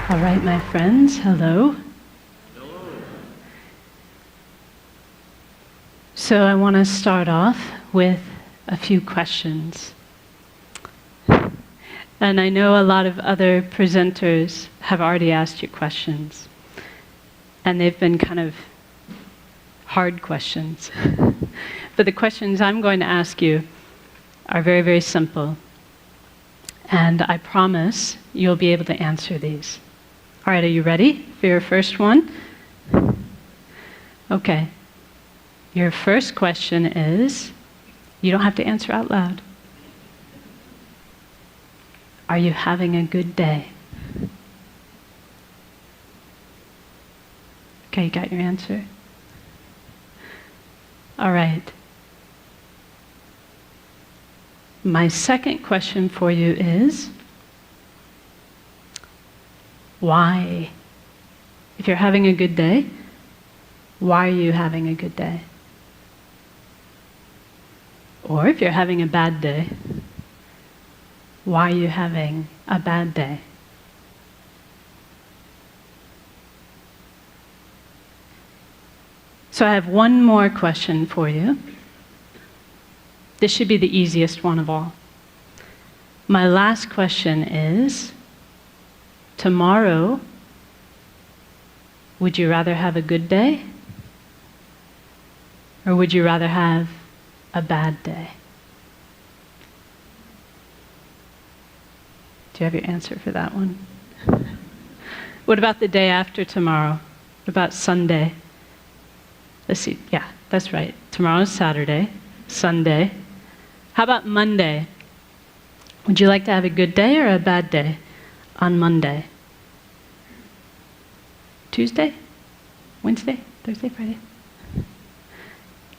All right, my friends, hello. So I want to start off with a few questions. And I know a lot of other presenters have already asked you questions. And they've been kind of hard questions. But the questions I'm going to ask you are very, very simple. And I promise you'll be able to answer these. All right, are you ready for your first one? Okay. Your first question is, you don't have to answer out loud. Are you having a good day? Okay, you got your answer? All right. My second question for you is, why? If you're having a good day, why are you having a good day? Or if you're having a bad day, why are you having a bad day? So I have one more question for you. This should be the easiest one of all. My last question is, tomorrow, would you rather have a good day? Or would you rather have a bad day? Do you have your answer for that one? What about the day after tomorrow? What about Sunday? Let's see, yeah, that's right. Tomorrow's Saturday, Sunday. How about Monday? Would you like to have a good day or a bad day on Monday? Tuesday? Wednesday? Thursday? Friday?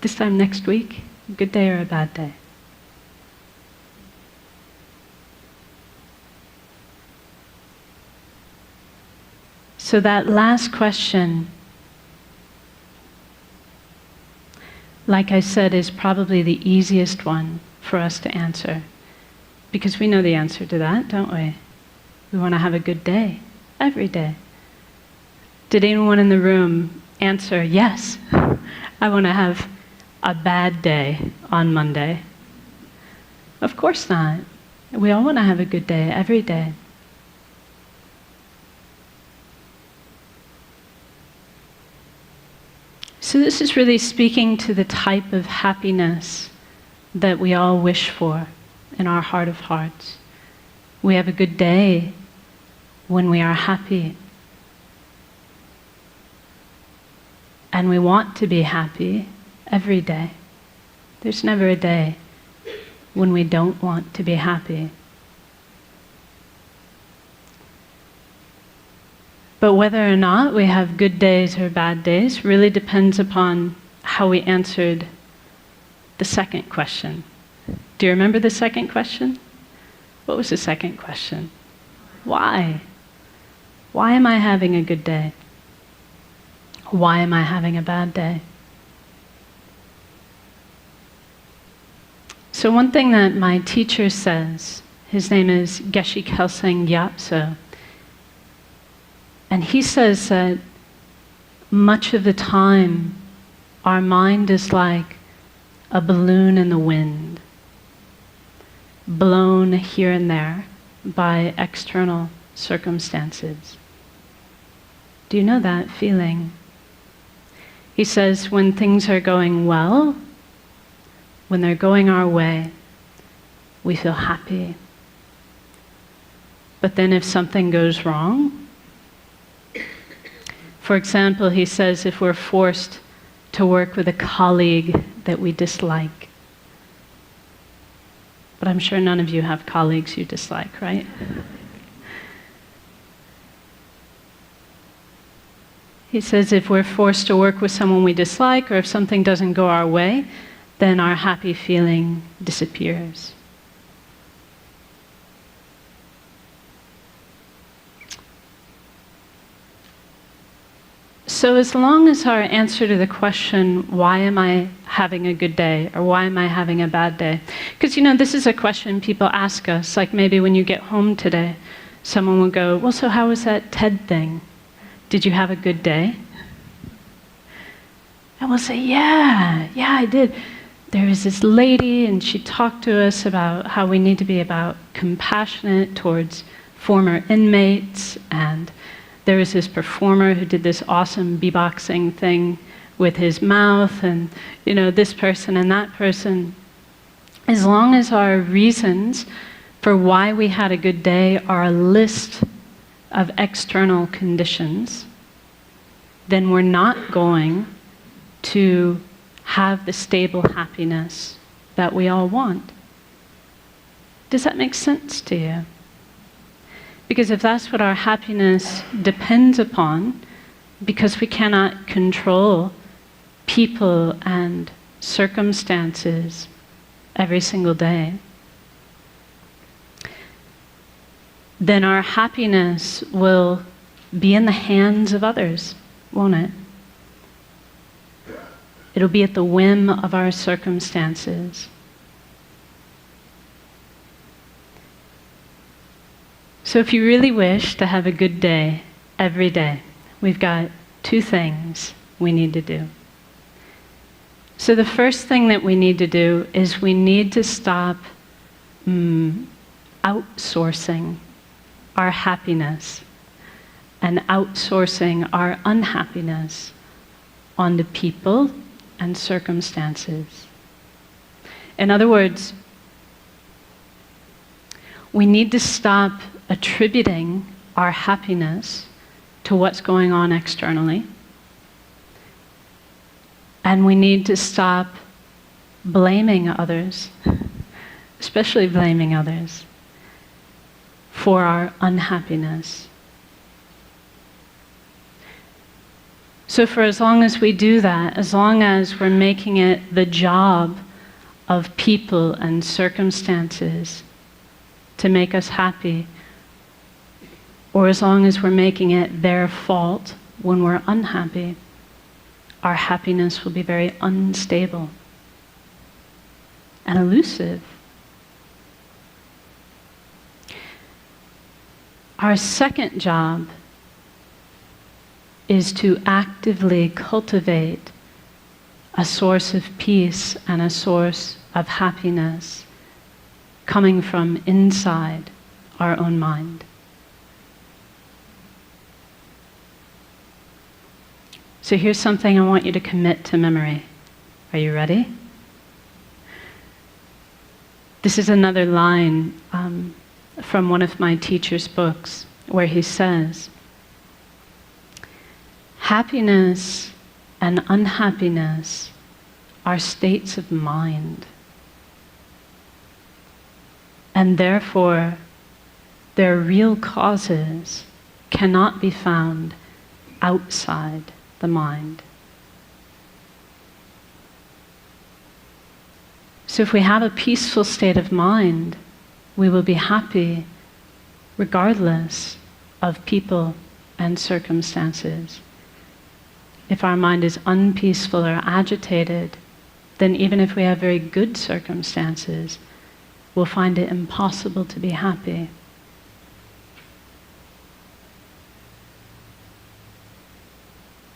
This time next week? A good day or a bad day? So that last question, like I said, is probably the easiest one for us to answer. Because we know the answer to that, don't we? We want to have a good day, every day. Did anyone in the room answer, yes, I want to have a bad day on Monday? Of course not. We all want to have a good day, every day. So this is really speaking to the type of happiness that we all wish for in our heart of hearts. We have a good day when we are happy. And we want to be happy every day. There's never a day when we don't want to be happy. But whether or not we have good days or bad days really depends upon how we answered the second question. Do you remember the second question? What was the second question? Why? Why am I having a good day? Why am I having a bad day? So one thing that my teacher says, his name is Gen Kelsang Nyema, and he says that much of the time our mind is like a balloon in the wind, blown here and there by external circumstances. Do you know that feeling? He says when things are going well, when they're going our way, we feel happy. But then if something goes wrong, for example, he says if we're forced to work with a colleague that we dislike, but I'm sure none of you have colleagues you dislike, right? He says if we're forced to work with someone we dislike, or if something doesn't go our way, then our happy feeling disappears. So as long as our answer to the question, why am I having a good day, or why am I having a bad day? Because, this is a question people ask us, like maybe when you get home today, someone will go, well, so how was that TED thing? Did you have a good day? And we'll say, yeah, I did. There was this lady, and she talked to us about how we need to be about compassionate towards former inmates, and there was this performer who did this awesome beatboxing thing with his mouth, and this person and that person. As long as our reasons for why we had a good day are a list of external conditions, then we're not going to have the stable happiness that we all want. Does that make sense to you? Because if that's what our happiness depends upon, because we cannot control people and circumstances every single day, then our happiness will be in the hands of others, won't it? It'll be at the whim of our circumstances. So if you really wish to have a good day every day, we've got 2 things we need to do. So the first thing that we need to do is we need to stop outsourcing our happiness and outsourcing our unhappiness onto people and circumstances. In other words, we need to stop attributing our happiness to what's going on externally. And we need to stop blaming others, especially blaming others, for our unhappiness. So for as long as we do that, as long as we're making it the job of people and circumstances to make us happy, or as long as we're making it their fault when we're unhappy, our happiness will be very unstable and elusive. Our second job is to actively cultivate a source of peace and a source of happiness coming from inside our own mind. So here's something I want you to commit to memory. Are you ready? This is another line from one of my teacher's books where he says, happiness and unhappiness are states of mind, and therefore their real causes cannot be found outside the mind. So if we have a peaceful state of mind, we will be happy regardless of people and circumstances. If our mind is unpeaceful or agitated, then even if we have very good circumstances, we'll find it impossible to be happy.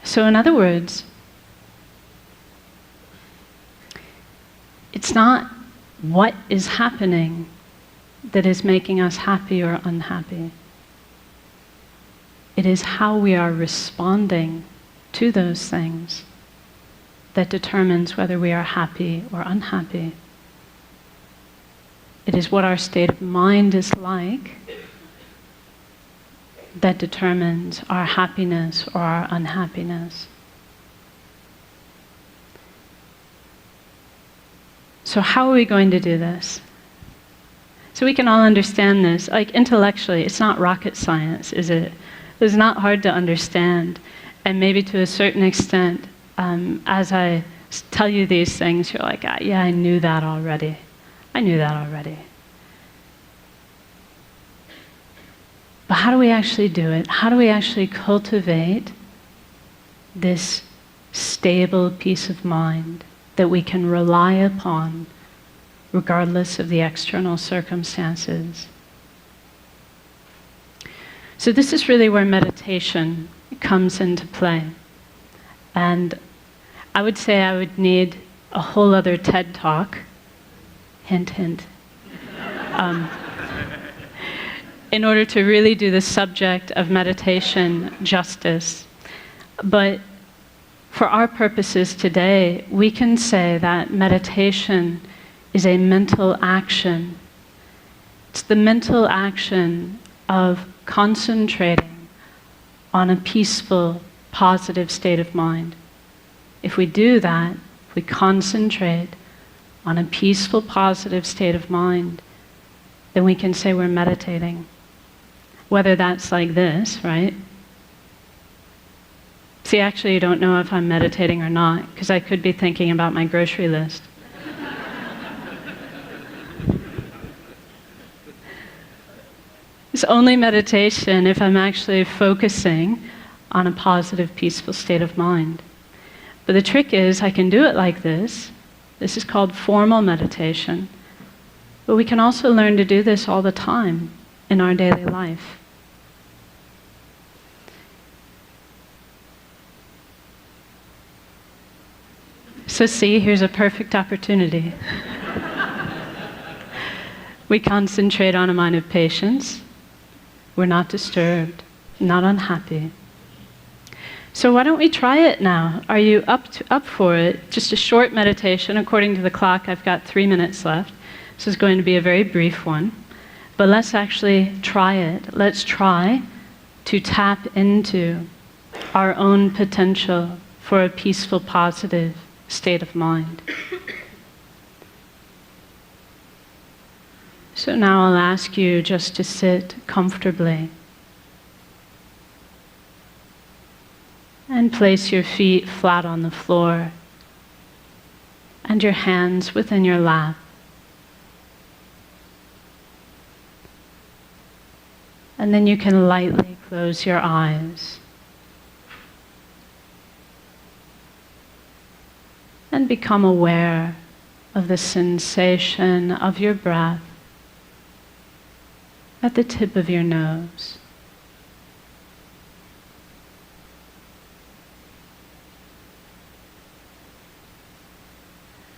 So in other words, it's not what is happening that is making us happy or unhappy. It is how we are responding to those things that determines whether we are happy or unhappy. It is what our state of mind is like that determines our happiness or our unhappiness. So how are we going to do this? So we can all understand this. Like intellectually, it's not rocket science, is it? It's not hard to understand. And maybe to a certain extent, as I tell you these things, you're like, yeah, I knew that already. I knew that already. But how do we actually do it? How do we actually cultivate this stable peace of mind that we can rely upon regardless of the external circumstances? So this is really where meditation comes into play. And I would say I would need a whole other TED Talk, hint, hint, in order to really do the subject of meditation justice. But for our purposes today, we can say that meditation is a mental action. It's the mental action of concentrating on a peaceful, positive state of mind. If we do that, if we concentrate on a peaceful, positive state of mind, then we can say we're meditating. Whether that's like this, right? See, actually, you don't know if I'm meditating or not, because I could be thinking about my grocery list. It's only meditation if I'm actually focusing on a positive, peaceful state of mind. But the trick is, I can do it like this. This is called formal meditation. But we can also learn to do this all the time in our daily life. So see, here's a perfect opportunity. We concentrate on a mind of patience. We're not disturbed, not unhappy. So why don't we try it now? Are you up for it? Just a short meditation. According to the clock, I've got 3 minutes left. This is going to be a very brief one. But let's actually try it. Let's try to tap into our own potential for a peaceful, positive state of mind. So now I'll ask you just to sit comfortably and place your feet flat on the floor and your hands within your lap. And then you can lightly close your eyes and become aware of the sensation of your breath at the tip of your nose.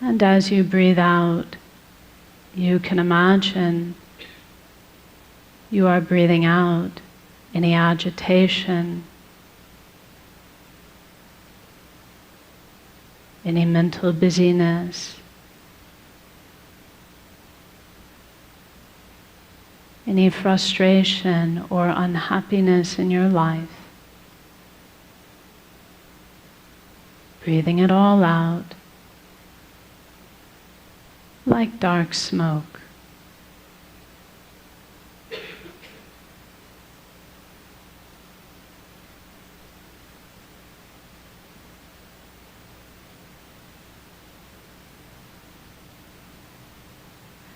And as you breathe out, you can imagine you are breathing out any agitation, any mental busyness, any frustration or unhappiness in your life. Breathing it all out like dark smoke.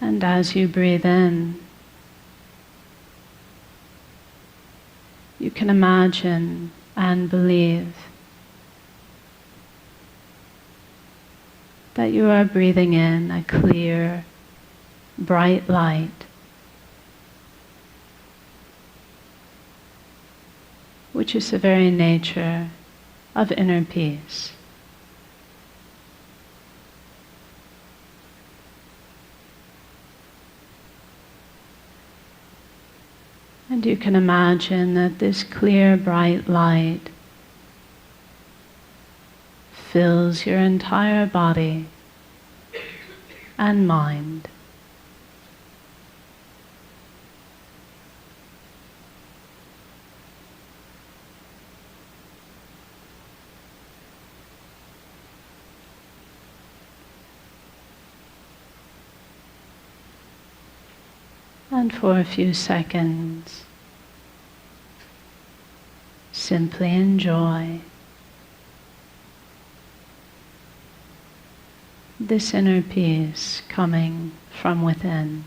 And as you breathe in, you can imagine and believe that you are breathing in a clear, bright light, which is the very nature of inner peace. And you can imagine that this clear, bright light fills your entire body and mind. And for a few seconds, simply enjoy this inner peace coming from within.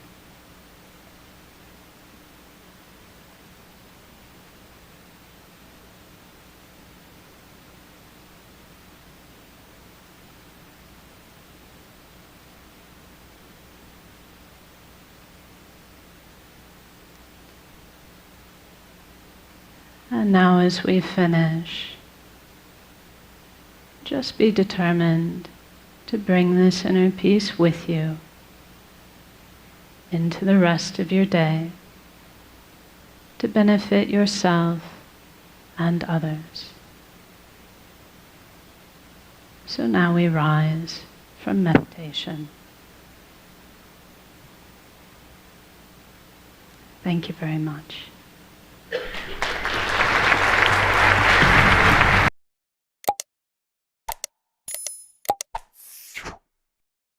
And now as we finish, just be determined to bring this inner peace with you into the rest of your day to benefit yourself and others. So now we rise from meditation. Thank you very much.